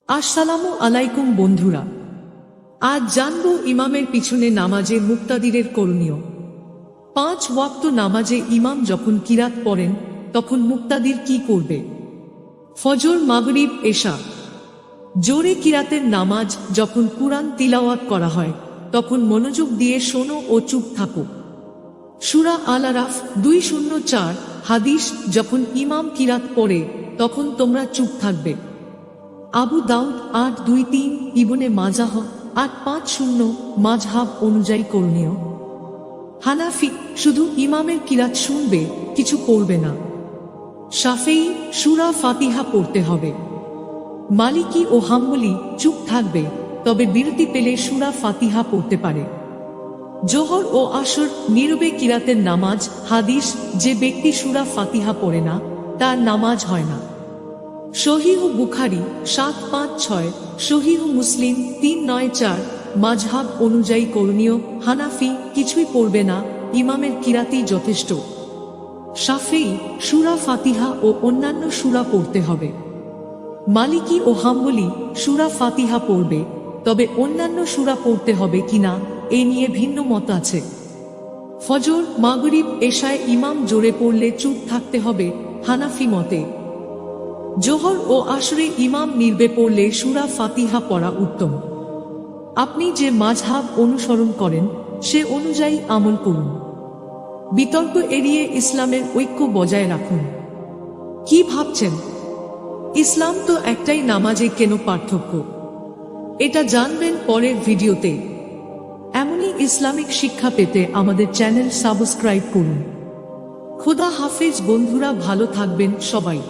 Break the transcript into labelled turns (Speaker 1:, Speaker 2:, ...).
Speaker 1: আসসালামু আলাইকুম বন্ধুরা, আজ জানবো ইমামের পিছনে নামাজে মুক্তাদিরের করণীয়। 5 ওয়াক্ত নামাজে ইমাম যখন কিরাত পড়েন তখন মুক্তাদির কি করবে? ফজর, মাগরিব, এশা। জোরে কিরাতের নামাজ যখন কুরআন তিলাওয়াত করা হয় তখন মনোযোগ দিয়ে শোনো ও চুপ থাকো। সূরা আল-আরাফ 204। হাদিস, যখন ইমাম কিরাত পড়ে তখন তোমরা চুপ থাকবে। আবু দাউদ 823, ইবনে মাজাহ 850। মাযহাব অনুযায়ী করণীয়: হানাফি শুধু ইমামের কিরাত শুনবে, কিছু পড়বে না। শাফেঈ সূরা ফাতিহা পড়তে হবে। মালিকি ও হাম্বলি চুপ থাকবে, তবে বিরতি পেলে সূরা ফাতিহা পড়তে পারে। জোহর ও আসর নীরবে কিরাতের নামাজ। হাদিস, যে ব্যক্তি সূরা ফাতিহা পড়ে না তার নামাজ হয় না। সহিহ বুখারী 756, সহিহ মুসলিম 394। মাযহাব অনুযায়ী করণীয়: হানাফি কিছুই পড়বে না, ইমামের কিরাতই যথেষ্ট। শাফেঈ সূরা ফাতিহা ও অন্যান্য সূরা পড়তে হবে। মালিকি ও হাম্বলি সূরা ফাতিহা পড়বে, তবে অন্যান্য সূরা পড়তে হবে কিনা এ নিয়ে ভিন্ন মত আছে। ফজর, মাগরিব, এশায় ইমাম জোরে পড়লে চুপ থাকতে হবে হানাফি মতে। জোহর ও আসরে ইমাম নীরবে পড়লে সূরা ফাতিহা পড়া উত্তম। আপনি যে মাযহাব অনুসরণ করেন সে অনুযায়ী আমল করুন। বিতর্ক এড়িয়ে ইসলামের ঐক্য বজায় রাখুন। কি ভাবছেন? ইসলাম তো একটাই, নামাজে কেন পার্থক্য? এটা জানবেন পরের ভিডিওতে। এমনই ইসলামিক শিক্ষা পেতে আমাদের চ্যানেল সাবস্ক্রাইব করুন। খোদা হাফেজ বন্ধুরা, ভালো থাকবেন সবাই।